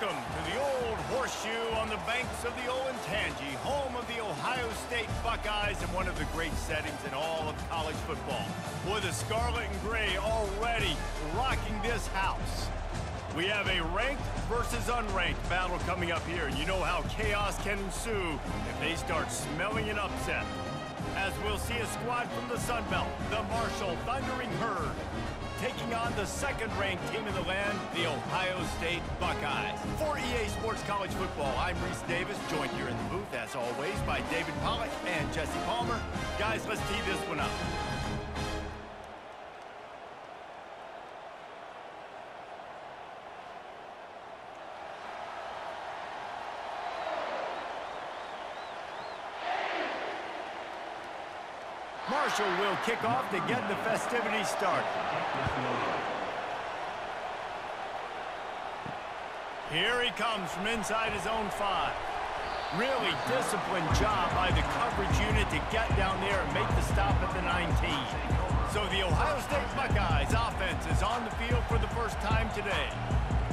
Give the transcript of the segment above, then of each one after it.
Welcome to the Old Horseshoe on the banks of the Olentangy, home of the Ohio State Buckeyes and one of the great settings in all of college football. Boy, the Scarlet and Gray already rocking this house. We have a ranked versus unranked battle coming up here, and you know how chaos can ensue if they start smelling an upset. As we'll see a squad from the Sun Belt, the Marshall Thundering Herd, taking on the second-ranked team in the land, the Ohio State Buckeyes. For EA Sports College Football, I'm Reese Davis, joined here in the booth, as always, by David Pollack and Jesse Palmer. Guys, let's tee this one up. Marshall will kick off to get the festivities started. Here he comes from inside his own 5. Really disciplined job by the coverage unit to get down there and make the stop at the 19. So the Ohio State Buckeyes offense is on the field for the first time today.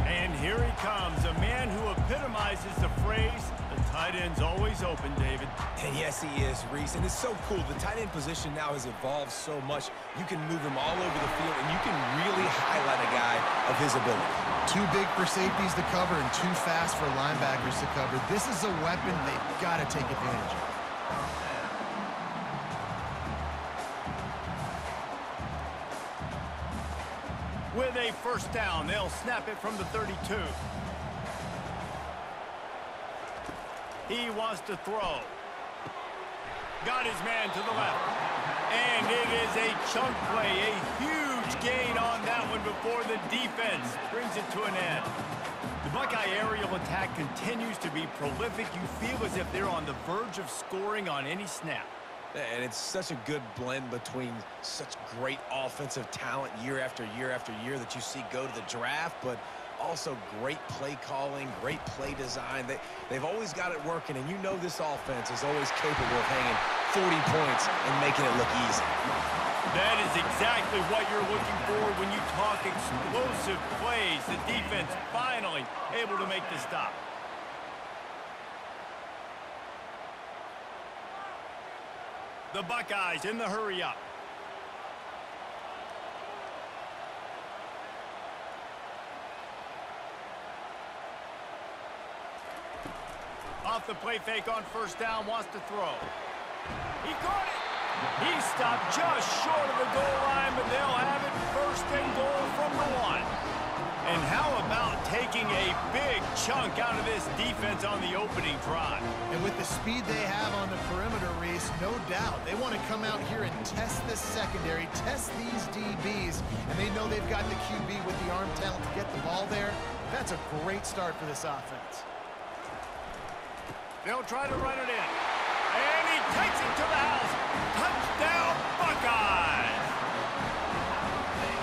And here he comes, a man who epitomizes the phrase, the tight end's always open, David. And yes, he is, Reese. And it's so cool. The tight end position now has evolved so much. You can move him all over the field, and you can really highlight a guy of his ability. Too big for safeties to cover and too fast for linebackers to cover. This is a weapon they've got to take advantage of. With a first down, they'll snap it from the 32. He wants to throw. Got his man to the left. And it is a chunk play, a huge gain on that one before the defense brings it to an end. The Buckeye aerial attack continues to be prolific. You feel as if they're on the verge of scoring on any snap. And it's such a good blend between such great offensive talent year after year after year that you see go to the draft, but also great play calling, great play design. They've always got it working, and you know this offense is always capable of hanging 40 points and making it look easy. That is exactly what you're looking for when you talk explosive plays. The defense finally able to make the stop. The Buckeyes in the hurry-up. Off the play fake on first down, wants to throw. He caught it. He stopped just short of the goal line, but they'll have it first and goal from the 1. And how about taking a big chunk out of this defense on the opening drive? And with the speed they have on the perimeter, Reese, no doubt, they want to come out here and test this secondary, test these DBs, and they know they've got the QB with the arm talent to get the ball there. That's a great start for this offense. They'll try to run it in. And he takes it to the house. Touchdown, Buckeyes!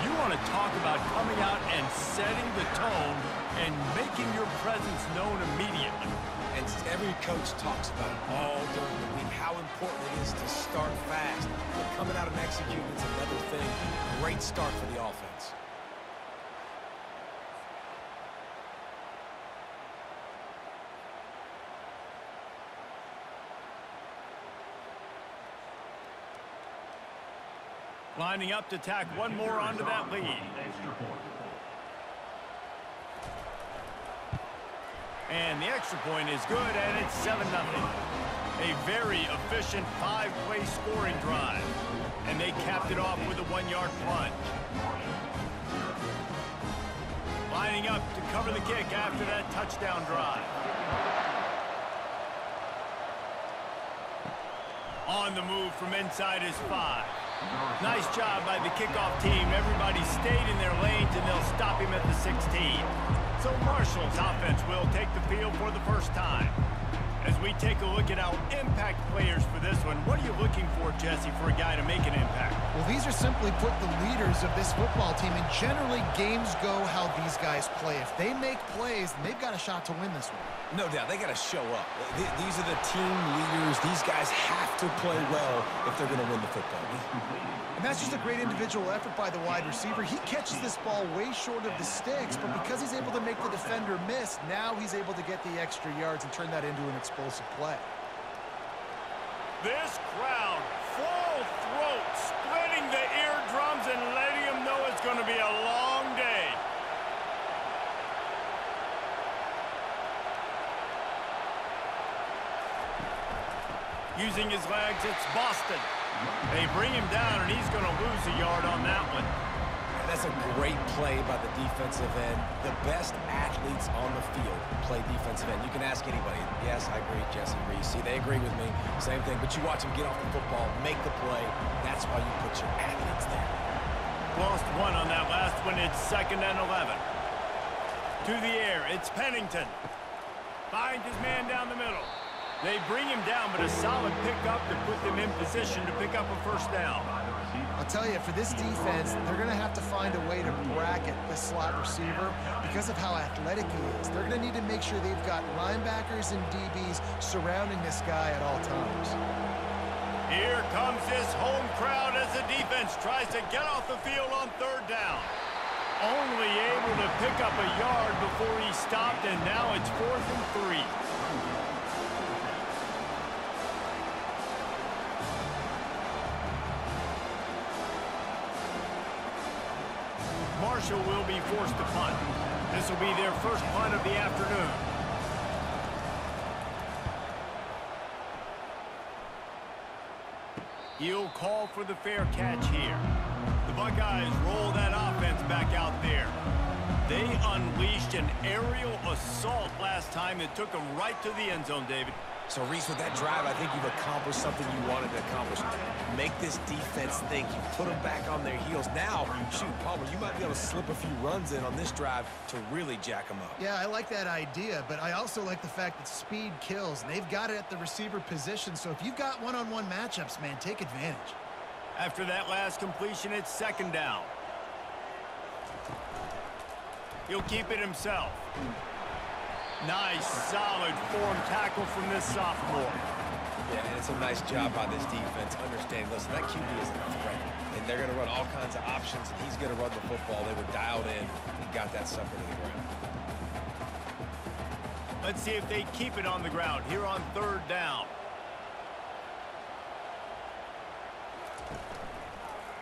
You want to talk about coming out and setting the tone and making your presence known immediately. And every coach talks about it all during the week, how important it is to start fast. But coming out and executing is another thing. Great start for the offense. Lining up to tack one more onto that lead. And the extra point is good, and it's 7-0. A very efficient 5-play scoring drive. And they capped it off with a 1-yard plunge. Lining up to cover the kick after that touchdown drive. On the move from inside his 5. Nice job by the kickoff team. Everybody stayed in their lanes, and they'll stop him at the 16. So Marshall's offense will take the field for the first time. As we take a look at our impact players for this one, what are you looking for, Jesse, for a guy to make an impact? Well, these are simply put the leaders of this football team, and generally games go how these guys play. If they make plays, then they've got a shot to win this one. No doubt, they got to show up. These are the team leaders. These guys have to play well if they're going to win the football game. And that's just a great individual effort by the wide receiver. He catches this ball way short of the sticks, but because he's able to make the defender miss, now he's able to get the extra yards and turn that into an explosive play. This crowd, full throat, splitting the eardrums and letting them know it's going to be a long day. Using his legs, it's Boston. They bring him down, and he's going to lose a yard on that one. That's a great play by the defensive end. The best athletes on the field play defensive end. You can ask anybody. Yes, I agree, Jesse Reese. See, they agree with me. Same thing. But you watch them get off the football, make the play. That's why you put your athletes there. Lost one on that last one. It's 2nd and 11. To the air, it's Pennington. Finds his man down the middle. They bring him down, but a solid pickup to put them in position to pick up a first down. I'll tell you, for this defense, they're going to have to find a way to bracket this slot receiver because of how athletic he is. They're going to need to make sure they've got linebackers and DBs surrounding this guy at all times. Here comes this home crowd as the defense tries to get off the field on 3rd down. Only able to pick up a yard before he stopped, and now it's 4th and 3. Marshall will be forced to punt. This will be their first punt of the afternoon. He'll call for the fair catch here. The Buckeyes roll that offense back out there. They unleashed an aerial assault last time that took them right to the end zone, David. So, Reese, with that drive, I think you've accomplished something you wanted to accomplish. Make this defense think. You put them back on their heels. Now, shoot, Palmer, you might be able to slip a few runs in on this drive to really jack them up. Yeah, I like that idea, but I also like the fact that speed kills, and they've got it at the receiver position. So if you've got one-on-one matchups, man, take advantage. After that last completion, it's 2nd down. He'll keep it himself. Nice, solid form tackle from this sophomore. Yeah, and it's a nice job by this defense understanding, listen, that QB is a threat, and they're going to run all kinds of options, and he's going to run the football. They were dialed in and got that sucker to the ground. Let's see if they keep it on the ground here on 3rd down.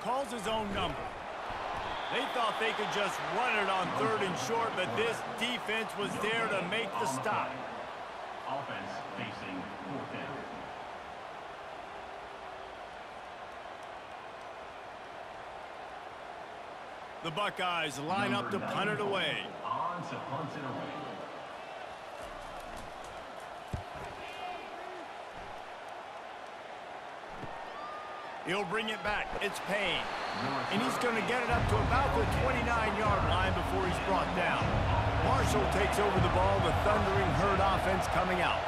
Calls his own number. They thought they could just run it on 3rd and short, but this defense was there to make the stop. Offense facing 4th down. The Buckeyes line up to punt it away. On to punt it away. He'll bring it back. It's Payne. And he's going to get it up to about the 29-yard line before he's brought down. Marshall takes over the ball. The Thundering Herd offense coming out.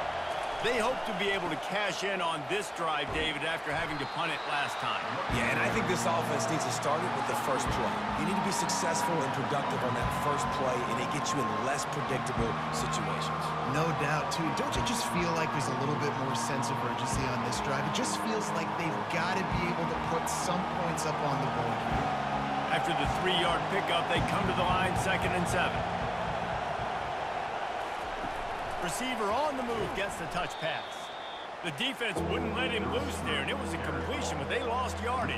They hope to be able to cash in on this drive, David, after having to punt it last time. Yeah, and I think this offense needs to start it with the first play. You need to be successful and productive on that first play, and it gets you in less predictable situations. No doubt, too. Don't you just feel like there's a little bit more sense of urgency on this drive? It just feels like they've got to be able to put some points up on the board here. After the 3-yard pickup, they come to the line, 2nd and 7. Receiver on the move gets the touch pass. The defense wouldn't let him loose there, and it was a completion, but they lost yardage.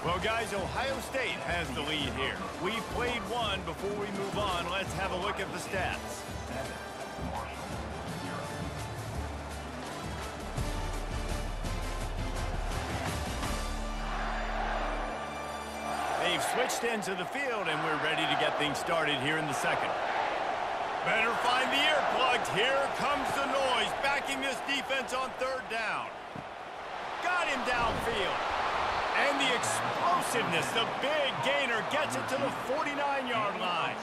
Well, guys, Ohio State has the lead here. We've played one. Before we move on, let's have a look at the stats. They've switched into the field, and we're ready to get things started here in the 2nd. Better find the earplugs. Here comes the noise, backing this defense on 3rd down. Got him downfield. And the explosiveness, the big gainer gets it to the 49-yard line.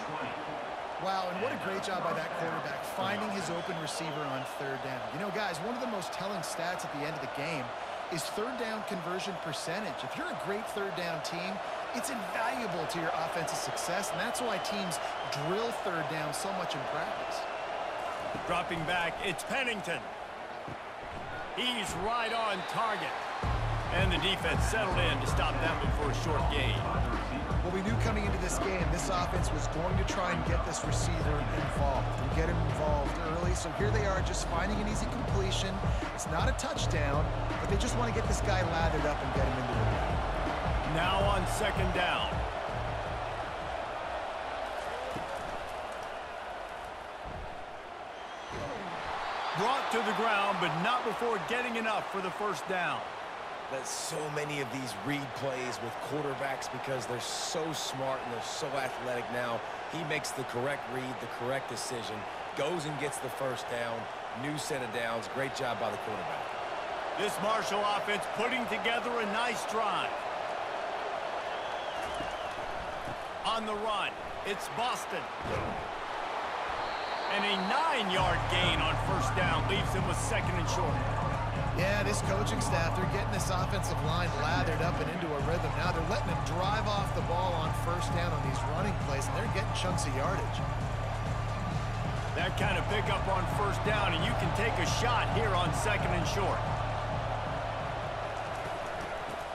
Wow, and what a great job by that quarterback, finding his open receiver on third down. You know, guys, one of the most telling stats at the end of the game is third down conversion percentage. If you're a great third down team, it's invaluable to your offensive success, and that's why teams drill third down so much in practice. Dropping back, it's Pennington. He's right on target. And the defense settled in to stop that one for a short gain. Well, we knew coming into this game, this offense was going to try and get this receiver involved and get him involved early. So here they are just finding an easy completion. It's not a touchdown, but they just want to get this guy lathered up and get him into the game. Now on second down. Brought to the ground, but not before getting enough for the first down. That's so many of these read plays with quarterbacks because they're so smart and they're so athletic now. He makes the correct read, the correct decision, goes and gets the first down, new set of downs. Great job by the quarterback. This Marshall offense putting together a nice drive. On the run, it's Boston. And a 9-yard gain on first down leaves him with second and short. Yeah, this coaching staff, they're getting this offensive line lathered up and into a rhythm. Now they're letting them drive off the ball on first down on these running plays, and they're getting chunks of yardage. That kind of pickup on first down, and you can take a shot here on second and short.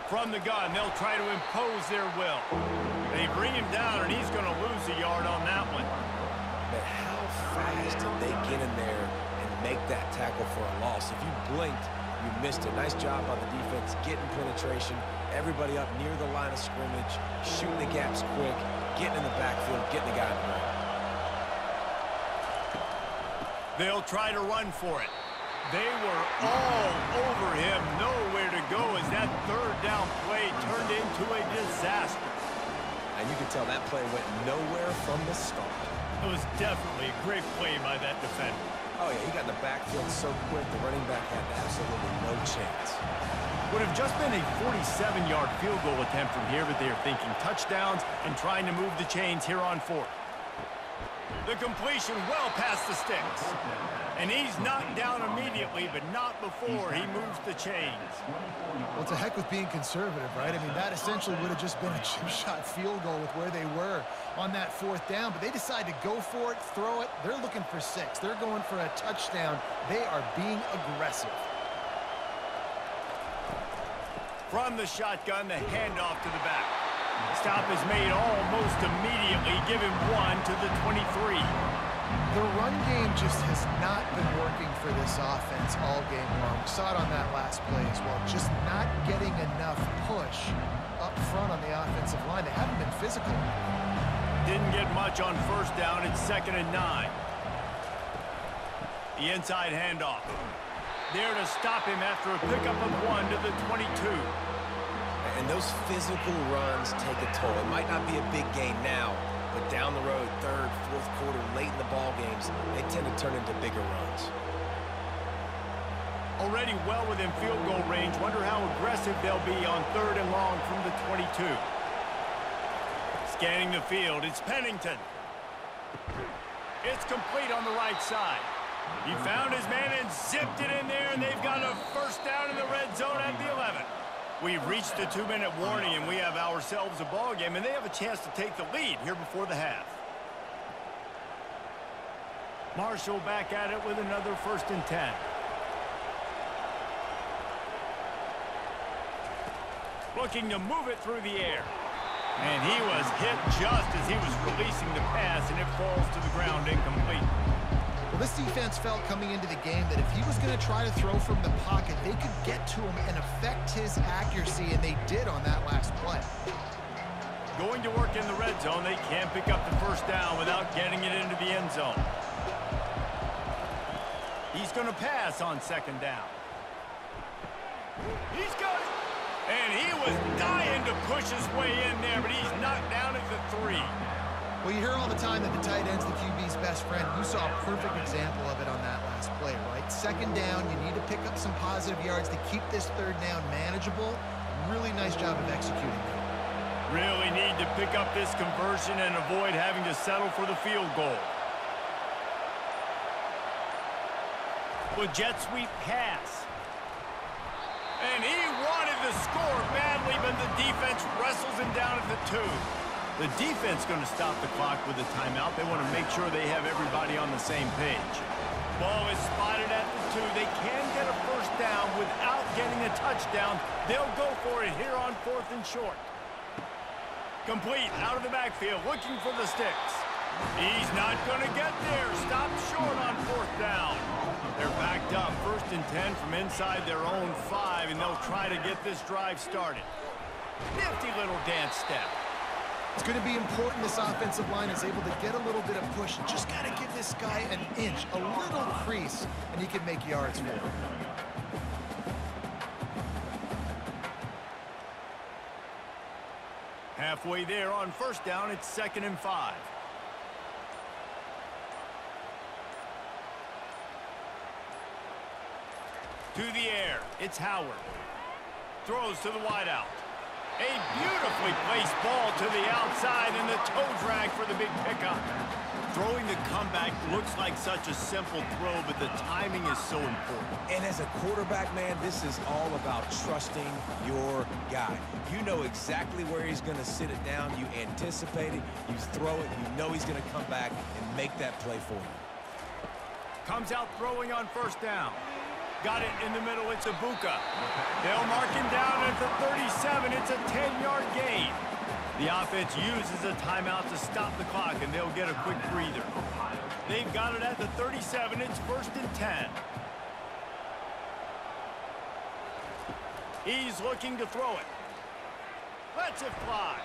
From the gun, they'll try to impose their will. They bring him down, and he's going to lose a yard on that one. But how fast did they get in there and make that tackle for a loss? If you blinked, you missed it. Nice job by the defense, getting penetration, everybody up near the line of scrimmage, shooting the gaps quick, getting in the backfield, getting the guy in the run. They'll try to run for it. They were all over him, nowhere to go as that third down play turned into a disaster. And you can tell that play went nowhere from the start. It was definitely a great play by that defender. Oh, yeah, he got in the backfield so quick, the running back had absolutely no chance. Would have just been a 47-yard field goal attempt from here, but they are thinking touchdowns and trying to move the chains here on fourth. The completion well past the sticks. And he's knocked down immediately, but not before he moves the chains. Well, it's a heck with being conservative, right? I mean, that essentially would have just been a chip-shot field goal with where they were on that fourth down, but they decide to go for it, throw it. They're looking for 6. They're going for a touchdown. They are being aggressive. From the shotgun, the handoff to the back. Stop is made almost immediately, giving 1 to the 23. The run game just has not been working for this offense all game long. We saw it on that last play as well. Just not getting enough push up front on the offensive line. They haven't been physical. Didn't get much on first down. It's 2nd and 9. The inside handoff. There to stop him after a pickup of 1 to the 22. And those physical runs take a toll. It might not be a big gain now, but down the road, third, fourth quarter, late in the ball games, they tend to turn into bigger runs. Already well within field goal range. Wonder how aggressive they'll be on 3rd and long from the 22. Scanning the field, it's Pennington. It's complete on the right side. He found his man and zipped it in there, and they've got a first down in the red zone at the 11. We've reached the 2-minute warning, and we have ourselves a ball game, and they have a chance to take the lead here before the half. Marshall back at it with another 1st and 10. Looking to move it through the air. And he was hit just as he was releasing the pass, and it falls to the ground incomplete. Well, this defense felt coming into the game that if he was going to try to throw from the pocket, they could get to him and affect his accuracy, and they did on that last play. Going to work in the red zone, they can't pick up the first down without getting it into the end zone. He's going to pass on 2nd down. He's got it. And he was dying to push his way in there, but he's knocked down at the 3. Well, you hear all the time that the tight end's the QB's best friend. You saw a perfect example of it on that last play, right? 2nd down, you need to pick up some positive yards to keep this 3rd down manageable. really nice job of executing that. Really need to pick up this conversion and avoid having to settle for the field goal. With jet sweep pass. And he wanted the score badly, but the defense wrestles him down at the 2. The defense going to stop the clock with a timeout. They want to make sure they have everybody on the same page. Ball is spotted at the 2. They can get a first down without getting a touchdown. They'll go for it here on 4th and short. Complete out of the backfield, looking for the sticks. He's not going to get there. Stopped short on 4th down. They're backed up, 1st and 10 from inside their own 5, and they'll try to get this drive started. Nifty little dance step. It's going to be important this offensive line is able to get a little bit of push. Just got to give this guy an inch, a little crease, and he can make yards for him. Halfway there on 1st down, it's 2nd and 5. To the air, it's Howard. Throws to the wideout. A beautifully placed ball to the outside and the toe drag for the big pickup. Throwing the comeback looks like such a simple throw, but the timing is so important. And as a quarterback, man, this is all about trusting your guy. You know exactly where he's going to sit it down. You anticipate it. You throw it. You know he's going to come back and make that play for you. Comes out throwing on 1st down. Got it in the middle. It's Ibuka. They'll mark him down at the 37. It's a 10-yard gain. The offense uses a timeout to stop the clock, and they'll get a quick breather. They've got it at the 37. It's 1st and 10. He's looking to throw it. Lets it fly.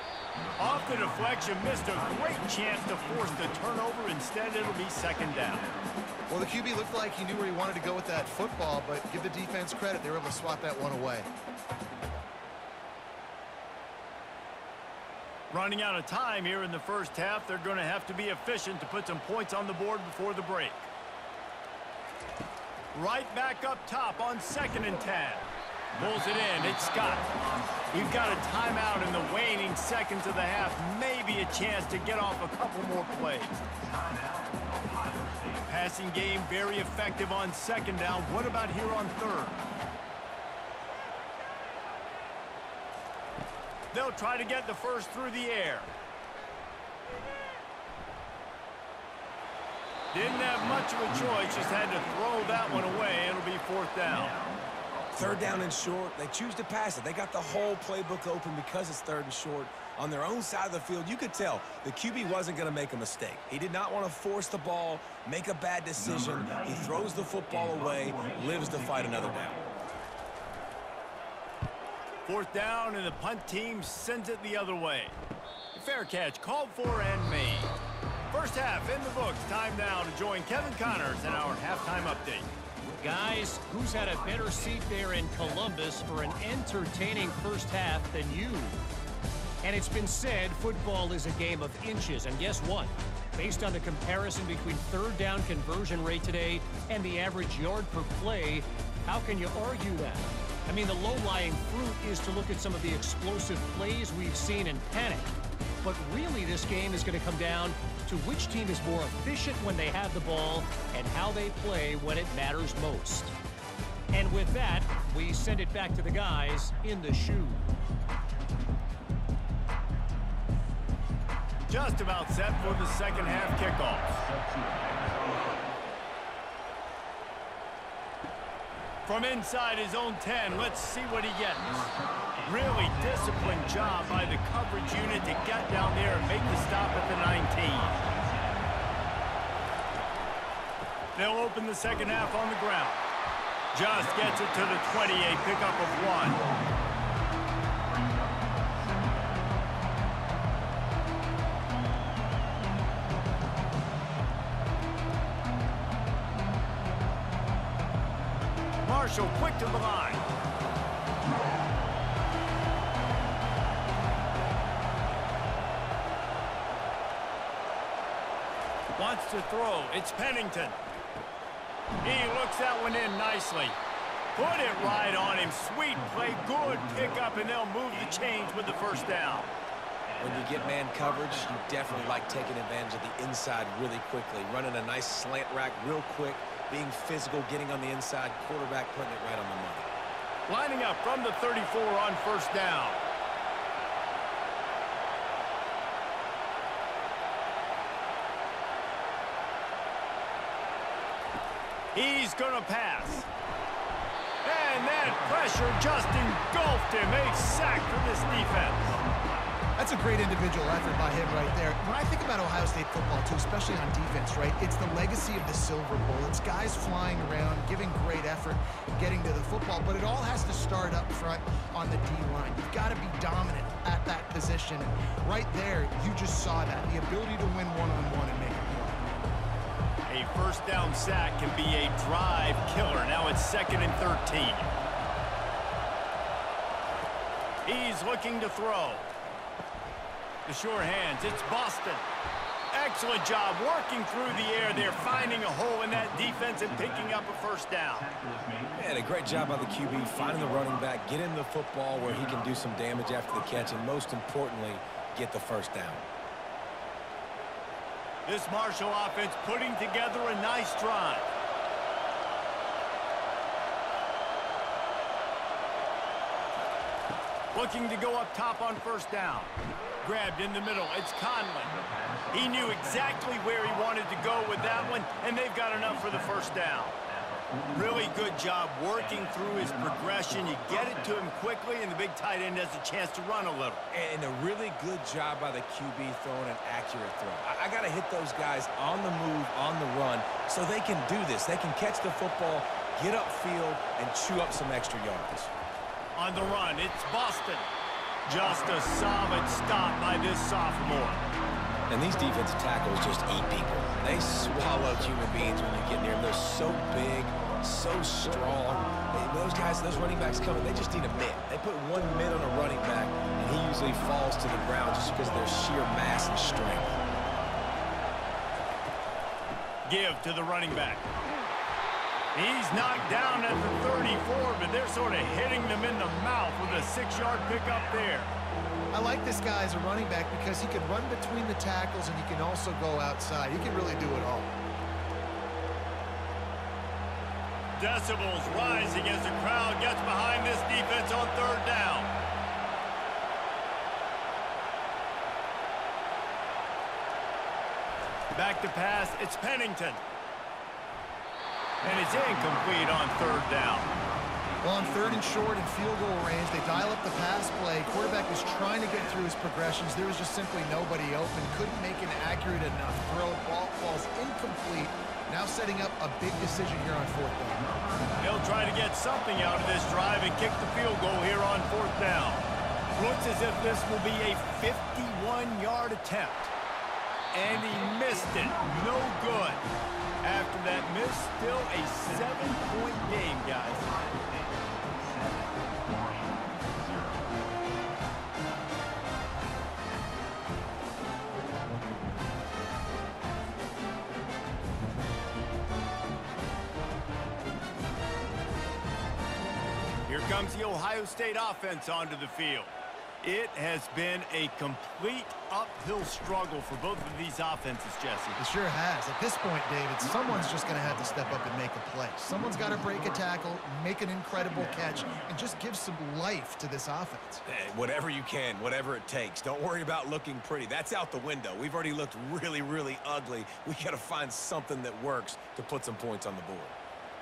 Off the deflection, missed a great chance to force the turnover. Instead, it'll be 2nd down. Well, the QB looked like he knew where he wanted to go with that football, but give the defense credit. They were able to swat that one away. Running out of time here in the 1st half, they're going to have to be efficient to put some points on the board before the break. Right back up top on 2nd and 10. Pulls it in. It's Scott. We've got a timeout in the waning seconds of the half. Maybe a chance to get off a couple more plays. Passing game very effective on 2nd down. What about here on 3rd? They'll try to get the first through the air. Didn't have much of a choice, just had to throw that one away. It'll be 4th down. 3rd down and short, they choose to pass it. They got the whole playbook open because it's 3rd and short. On their own side of the field, you could tell the QB wasn't going to make a mistake. He did not want to force the ball, make a bad decision. He throws the football away, lives to fight another down. 4th down, and the punt team sends it the other way. Fair catch called for and made. 1st half in the books. Time now to join Kevin Connors in our halftime update. Guys, who's had a better seat there in Columbus for an entertaining 1st half than you? And it's been said football is a game of inches, and guess what? Based on the comparison between 3rd down conversion rate today and the average yard per play, how can you argue that? I mean, the low-lying fruit is to look at some of the explosive plays we've seen and panic. But really, this game is going to come down to which team is more efficient when they have the ball and how they play when it matters most. And with that, we send it back to the guys in the shoe. Just about set for the 2nd half kickoff. From inside his own 10, let's see what he gets. Really disciplined job by the coverage unit to get down there and make the stop at the 19. They'll open the 2nd half on the ground. Just gets it to the 20, a pickup of 1. Marshall quick to the line. Wants to throw. It's Pennington. He looks that one in nicely. Put it right on him. Sweet play, good pickup, and they'll move the chains with the first down. When you get man coverage, you definitely like taking advantage of the inside really quickly. Running a nice slant rack real quick, being physical, getting on the inside, quarterback putting it right on the money. Lining up from the 34 on first down. He's going to pass. And that pressure just engulfed him. A sack for this defense. That's a great individual effort by him right there. When I think about Ohio State football, too, especially on defense, right, it's the legacy of the Silver Bowl. It's guys flying around, giving great effort, getting to the football, but it all has to start up front on the D-line. You've got to be dominant at that position. And right there, you just saw that, the ability to win one-on-one and make a play. A first down sack can be a drive killer. Now it's 2nd and 13. He's looking to throw. The sure hands, it's Boston. Excellent job working through the air there, finding a hole in that defense and picking up a first down. And a great job by the QB, finding the running back, get him the football where he can do some damage after the catch, and most importantly, get the first down. This Marshall offense putting together a nice drive. Looking to go up top on first down. Grabbed in the middle. It's Conley. He knew exactly where he wanted to go with that one, and they've got enough for the first down. Really good job working through his progression. You get it to him quickly, and the big tight end has a chance to run a little. And a really good job by the QB throwing an accurate throw. I got to hit those guys on the move, on the run, so they can do this. They can catch the football, get upfield, and chew up some extra yards. On the run, it's Boston. Just a solid stop by this sophomore. And these defensive tackles just eat people. They swallow human beings when you get near them. They're so big, so strong. Those guys, those running backs coming, they just need a mitt. They put 1 mitt on a running back, and he usually falls to the ground just because of their sheer mass and strength. Give to the running back. He's knocked down at the 34, but they're sort of hitting them in the mouth with a 6-yard pickup there. I like this guy as a running back because he can run between the tackles and he can also go outside. He can really do it all. Decibels rising as the crowd gets behind this defense on third down. Back to pass, it's Pennington. And it's incomplete on third down. Well, on 3rd and short and field goal range, they dial up the pass play. Quarterback was trying to get through his progressions. There was just simply nobody open. Couldn't make an accurate enough throw. Ball's incomplete. Now setting up a big decision here on 4th down. They'll try to get something out of this drive and kick the field goal here on 4th down. Looks as if this will be a 51-yard attempt. And he missed it. No good. After that miss, still a 7-point game, guys. Here comes the Ohio State offense onto the field. It has been a complete uphill struggle for both of these offenses, Jesse. It sure has. At this point, David, someone's just going to have to step up and make a play. Someone's got to break a tackle, make an incredible catch, and just give some life to this offense. Hey, whatever you can, whatever it takes. Don't worry about looking pretty. That's out the window. We've already looked really, really ugly. We got to find something that works to put some points on the board.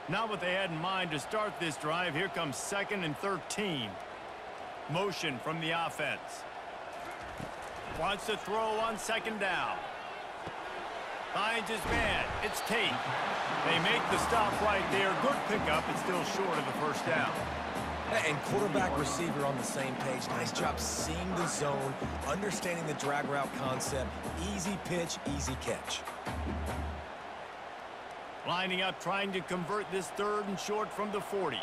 Not what they had in mind to start this drive. Here comes 2nd and 13. Motion from the offense. Wants to throw on 2nd down. Finds his man. It's Tate. They make the stop right there. Good pickup. It's still short of the first down. And quarterback receiver on the same page. Nice job seeing the zone, understanding the drag route concept. Easy pitch, easy catch. Lining up, trying to convert this 3rd and short from the 40.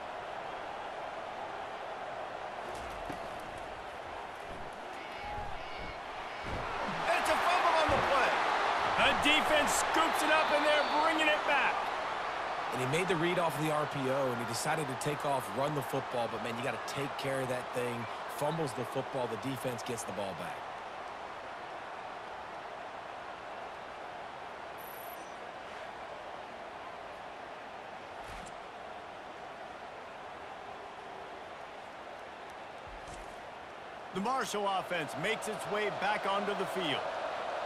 It's a fumble on the play. The defense scoops it up, and they're bringing it back. And he made the read off of the RPO, and he decided to take off, run the football. But, man, you got to take care of that thing. Fumbles the football. The defense gets the ball back. The Marshall offense makes its way back onto the field.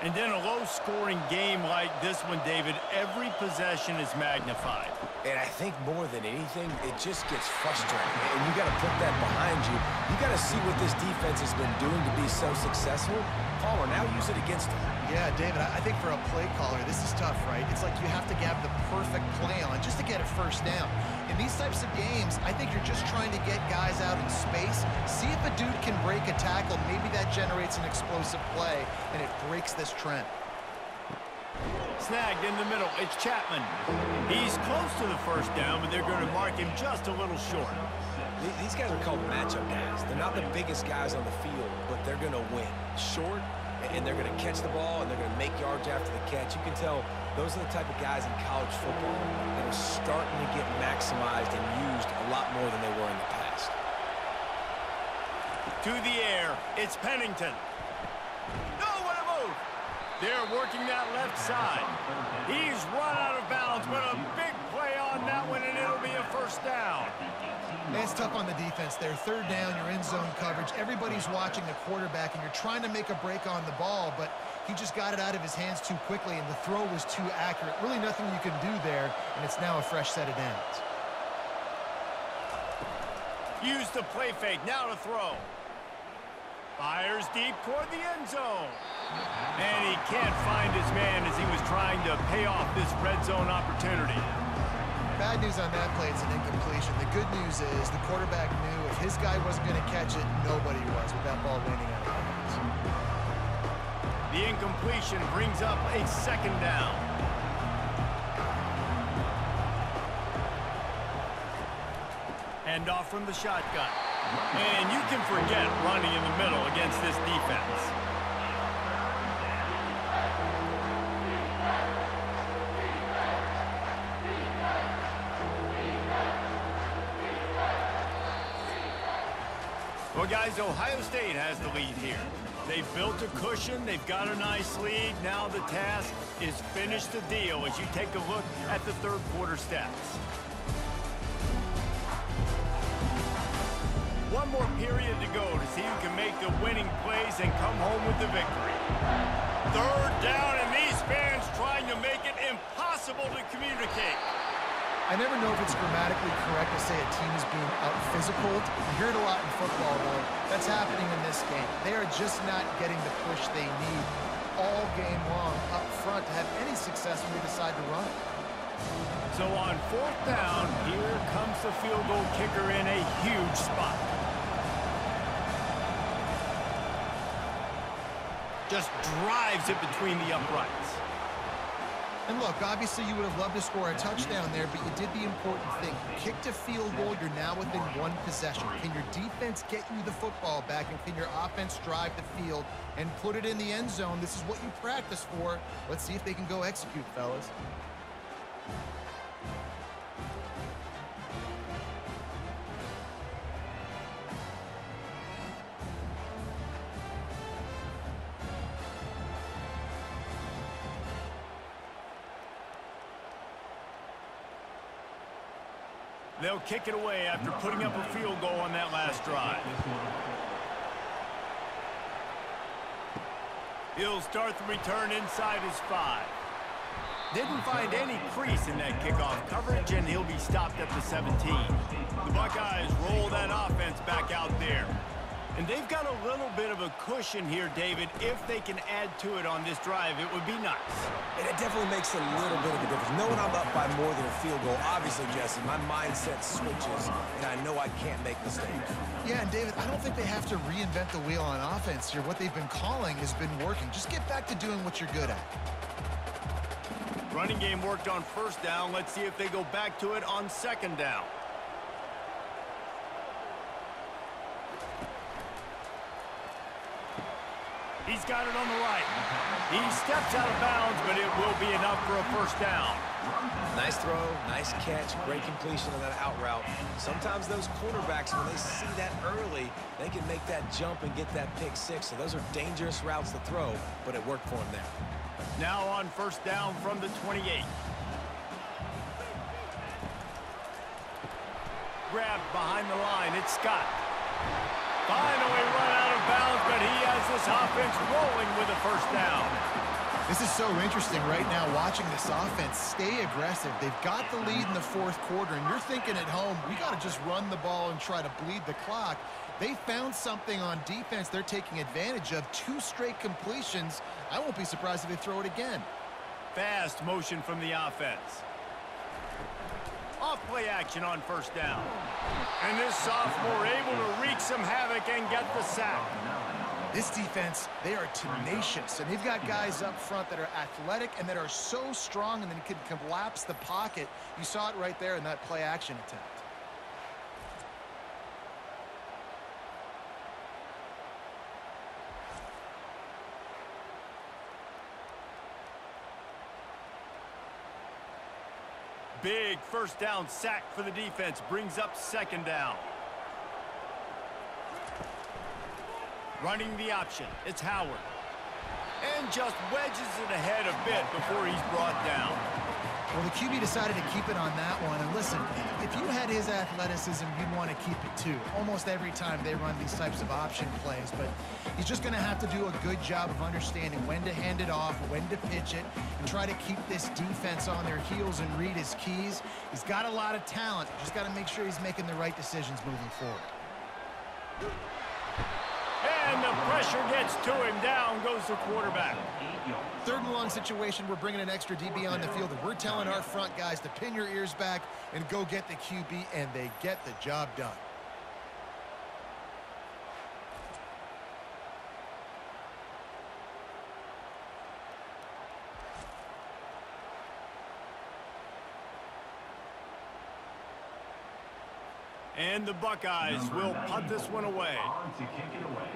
And in a low-scoring game like this one, David, every possession is magnified. And I think more than anything, it just gets frustrating. And you got to put that behind you. You got to see what this defense has been doing to be so successful. Palmer, now use it against them. Yeah, David, I think for a play caller, this is tough, right? It's like you have to have the perfect play on just to get a first down. In these types of games, I think you're just trying to get guys out in space, see if a dude can break a tackle. Maybe that generates an explosive play, and it breaks this trend. Snagged in the middle. It's Chapman. He's close to the first down, but they're going to mark him just a little short. These guys are called matchup guys. They're not the biggest guys on the field, but they're going to win. Short, and they're going to catch the ball, and they're going to make yards after the catch. You can tell those are the type of guys in college football that are starting to get maximized and used a lot more than they were in the past. To the air, it's Pennington. No, what a move! They're working that left side. He's run out of bounds, but a big play on that one, and it'll be a first down. Man, it's tough on the defense there. Third down, you're in zone coverage. Everybody's watching the quarterback, and you're trying to make a break on the ball, but he just got it out of his hands too quickly, and the throw was too accurate. Really nothing you can do there, and it's now a fresh set of downs. Use the play fake, now to throw. Fires deep toward the end zone. And he can't find his man as he was trying to pay off this red zone opportunity. Bad news on that play, it's an incompletion. The good news is the quarterback knew if his guy wasn't going to catch it, nobody was with that ball landing out of bounds. The incompletion brings up a second down. Hand off from the shotgun. And you can forget running in the middle against this defense. Well, guys, Ohio State has the lead here. They've built a cushion. They've got a nice lead. Now the task is finish the deal as you take a look at the third quarter stats. One more period to go to see who can make the winning plays and come home with the victory. Third down, and these fans trying to make it impossible to communicate. I never know if it's grammatically correct to say a team is being out-physical. You hear it a lot in football, though. That's happening in this game. They are just not getting the push they need all game long up front to have any success when they decide to run it. So on fourth down, here comes the field goal kicker in a huge spot. Just drives it between the uprights. And look, obviously you would have loved to score a touchdown there, but you did the important thing. You kicked a field goal, you're now within one possession. Can your defense get you the football back, and can your offense drive the field and put it in the end zone? This is what you practice for. Let's see if they can go execute, fellas. They'll kick it away after putting up a field goal on that last drive. He'll start the return inside his 5. Didn't find any crease in that kickoff coverage, and he'll be stopped at the 17. The Buckeyes roll that offense back out there. And they've got a little bit of a cushion here, David. If they can add to it on this drive, it would be nice. And it definitely makes a little bit of a difference. Knowing I'm up by more than a field goal, obviously, Jesse, my mindset switches, and I know I can't make mistakes. Yeah, and David, I don't think they have to reinvent the wheel on offense here. What they've been calling has been working. Just get back to doing what you're good at. Running game worked on first down. Let's see if they go back to it on second down. He's got it on the right. He steps out of bounds, but it will be enough for a first down. Nice throw, nice catch, great completion of that out route. Sometimes those quarterbacks, when they see that early, they can make that jump and get that pick six. So those are dangerous routes to throw, but it worked for him there. Now on first down from the 28. Grabbed behind the line, it's Scott. Finally run out of bounds, but he has this offense rolling with a first down. This is so interesting right now, watching this offense stay aggressive. They've got the lead in the fourth quarter, and you're thinking at home, we got to just run the ball and try to bleed the clock. They found something on defense they're taking advantage of. 2 straight completions. I won't be surprised if they throw it again. Fast motion from the offense. Off play action on first down. And this sophomore able to wreak some havoc and get the sack. This defense, they are tenacious, and they've got guys up front that are athletic and that are so strong and then can collapse the pocket. You saw it right there in that play action attempt. Big first down sack for the defense, brings up second down. Running the option, it's Howard. And just wedges it ahead a bit before he's brought down. Well, the QB decided to keep it on that one. And listen, if you had his athleticism, you'd want to keep it too. Almost every time they run these types of option plays. But he's just going to have to do a good job of understanding when to hand it off, when to pitch it, and try to keep this defense on their heels and read his keys. He's got a lot of talent. Just got to make sure he's making the right decisions moving forward. And the pressure gets to him. Down goes the quarterback. 3rd and long situation. We're bringing an extra DB on the field, and we're telling our front guys to pin your ears back and go get the QB, and they get the job done. And the Buckeyes will punt this one away. On to kick it away.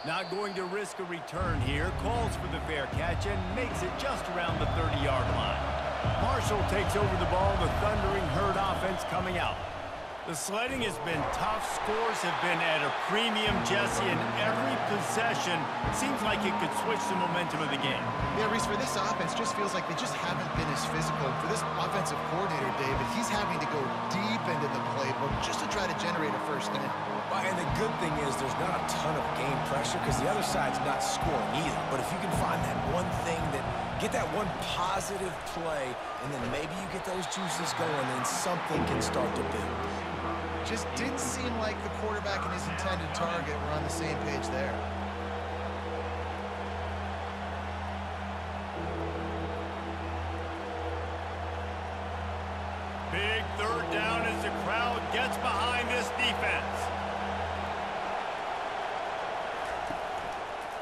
Not going to risk a return here. Calls for the fair catch and makes it just around the 30-yard line. Marshall takes over the ball. The Thundering Herd offense coming out. The sledding has been tough. Scores have been at a premium, Jesse, and every possession seems like it could switch the momentum of the game. Yeah, Reese, for this offense, just feels like they just haven't been as physical. For this offensive coordinator, David, he's having to go deep into the playbook just to try to generate a first down. And the good thing is there's not a ton of game pressure because the other side's not scoring either. But if you can find that one thing get that one positive play, and then maybe you get those juices going, then something can start to build. Just didn't seem like the quarterback and his intended target were on the same page there. Big 3rd down as the crowd gets behind this defense.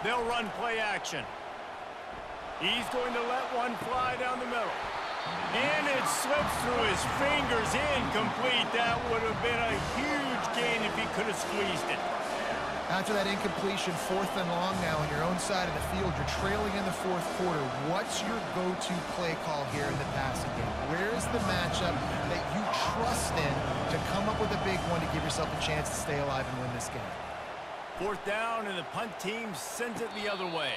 They'll run play action. He's going to let one fly down the middle. And it slips through his fingers, incomplete. That would have been a huge gain if he could have squeezed it. After that incompletion, 4th and long now on your own side of the field, you're trailing in the 4th quarter. What's your go-to play call here in the passing game? Where's the matchup that you trust in to come up with a big one to give yourself a chance to stay alive and win this game? 4th down, and the punt team sends it the other way.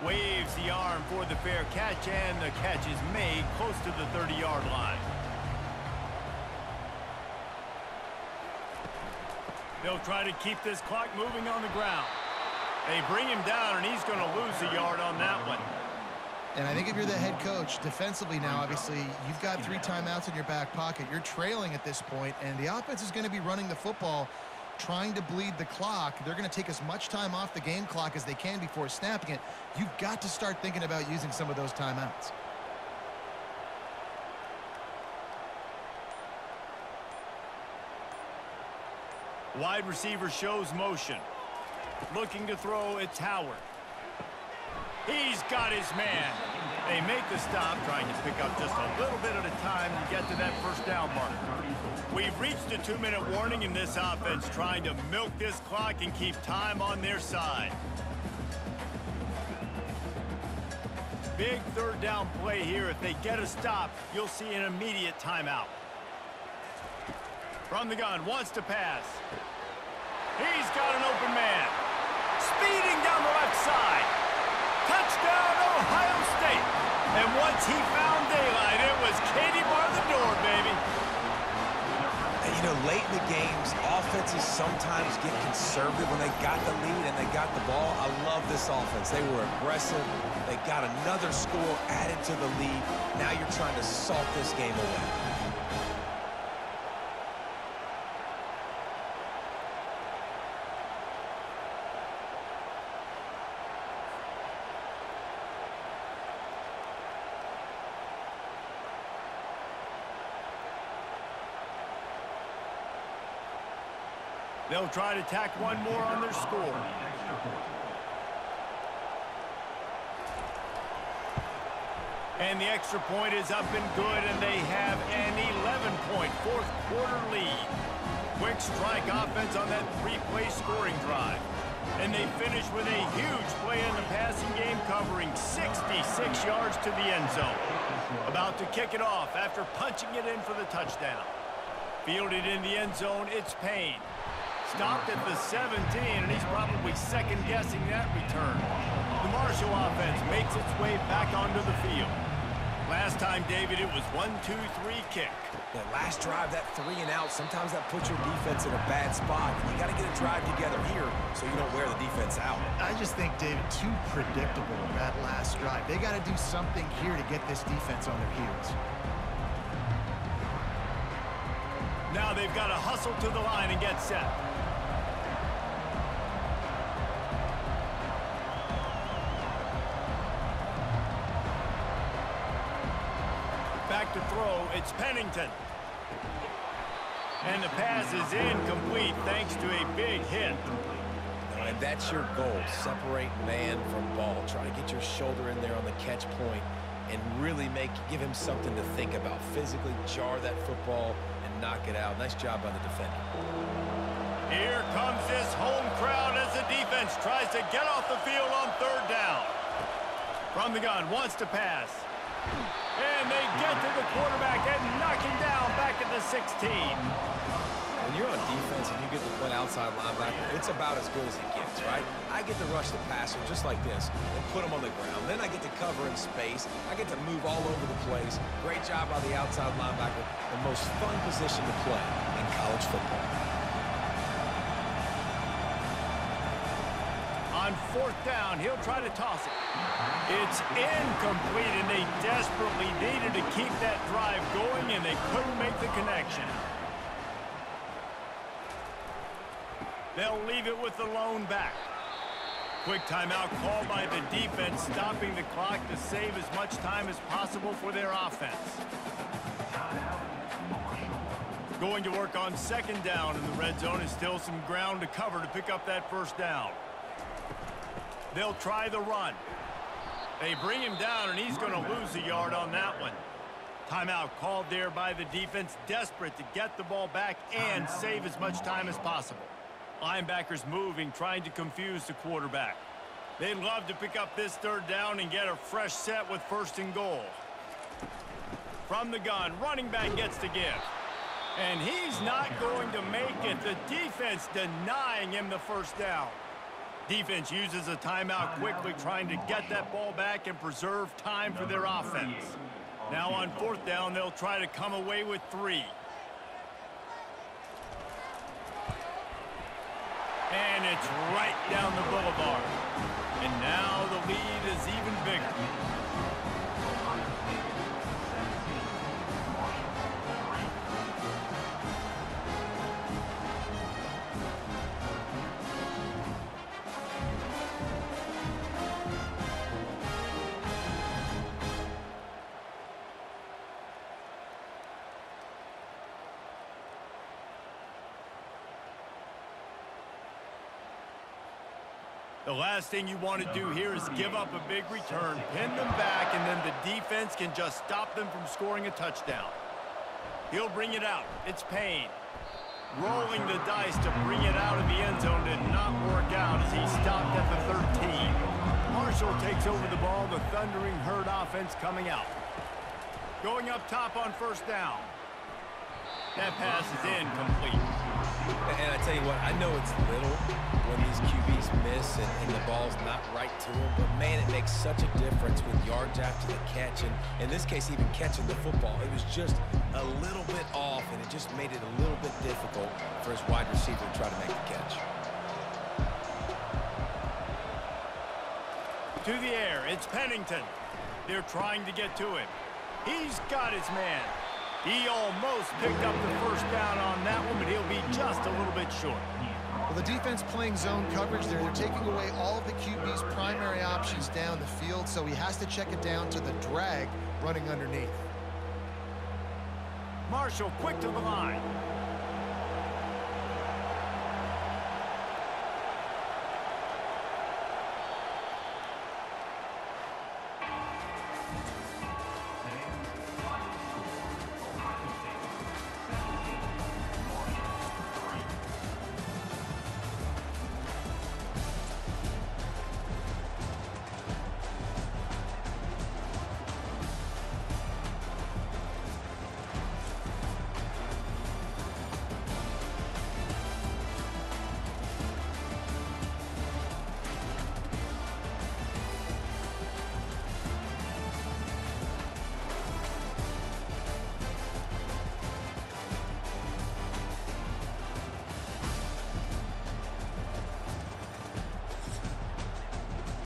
Waves the arm for the fair catch, and the catch is made close to the 30-yard line. They'll try to keep this clock moving on the ground. They bring him down, and he's going to lose a yard on that one. And I think if you're the head coach, defensively now, obviously, you've got 3 timeouts in your back pocket. You're trailing at this point, and the offense is going to be running the football, trying to bleed the clock. They're going to take as much time off the game clock as they can before snapping it. You've got to start thinking about using some of those timeouts. Wide receiver shows motion. Looking to throw, it's Howard. He's got his man. They make the stop, trying to pick up just a little bit at a time to get to that first down mark. We've reached a 2-minute warning in this offense, trying to milk this clock and keep time on their side. Big third down play here. If they get a stop, you'll see an immediate timeout. From the gun, wants to pass. He's got an open man. Speeding down the left side. Touchdown, Ohio State. And once he found daylight, it was Katie bar the door, baby. And, you know, late in the games, offenses sometimes get conservative when they got the lead and they got the ball. I love this offense. They were aggressive. They got another score added to the lead. Now you're trying to salt this game away. They'll try to tack one more on their score. And the extra point is up and good, and they have an 11-point fourth-quarter lead. Quick strike offense on that three-play scoring drive. And they finish with a huge play in the passing game, covering 66 yards to the end zone. About to kick it off after punching it in for the touchdown. Fielded in the end zone, it's Payne. Stopped at the 17, and he's probably second-guessing that return. The Marshall offense makes its way back onto the field. Last time, David, it was 1-2-3 kick. That last drive, that 3 and out, sometimes that puts your defense in a bad spot. And you got to get a drive together here so you don't wear the defense out. I just think, David, too predictable that last drive. They got to do something here to get this defense on their heels. Now they've got to hustle to the line and get set. Back to throw, it's Pennington. And the pass is incomplete thanks to a big hit. And that's your goal, separate man from ball. Try to get your shoulder in there on the catch point and really give him something to think about. Physically jar that football and knock it out. Nice job by the defender. Here comes this home crowd as the defense tries to get off the field on third down. From the gun, wants to pass. And they get to the quarterback and knock him down back at the 16. When you're on defense and you get to play outside linebacker, it's about as good as it gets, right? I get to rush the passer just like this and put him on the ground. Then I get to cover in space. I get to move all over the place. Great job by the outside linebacker. The most fun position to play in college football. On fourth down, he'll try to toss it. It's incomplete, and they desperately needed to keep that drive going, and they couldn't make the connection. They'll leave it with the lone back. Quick timeout called by the defense, stopping the clock to save as much time as possible for their offense. Going to work on second down in the red zone, is still some ground to cover to pick up that first down. They'll try the run. They bring him down, and he's going to lose a yard on that one. Timeout called there by the defense, desperate to get the ball back and save as much time as possible. Linebackers moving, trying to confuse the quarterback. They'd love to pick up this third down and get a fresh set with first and goal. From the gun, running back gets to give. And he's not going to make it. The defense denying him the first down. Defense uses a timeout quickly, trying to get that ball back and preserve time for their offense. Now on fourth down, they'll try to come away with 3. And it's right down the boulevard. And now the lead is even bigger. The last thing you want to do here is give up a big return, pin them back, and then the defense can just stop them from scoring a touchdown. He'll bring it out. It's Payne. Rolling the dice to bring it out of the end zone did not work out as he stopped at the 13. Marshall takes over the ball. The Thundering Herd offense coming out. Going up top on first down. That pass is incomplete. And I tell you what, I know it's little when these QBs miss and the ball's not right to them, but man, it makes such a difference with yards after the catch, and in this case, even catching the football. It was just a little bit off, and it just made it a little bit difficult for his wide receiver to try to make the catch. To the air, it's Pennington. They're trying to get to him. He's got his man. He almost picked up the first down on that one, but he'll be just a little bit short. Well, the defense playing zone coverage there. They're taking away all of the QB's primary options down the field, so he has to check it down to the drag running underneath. Marshall quick to the line.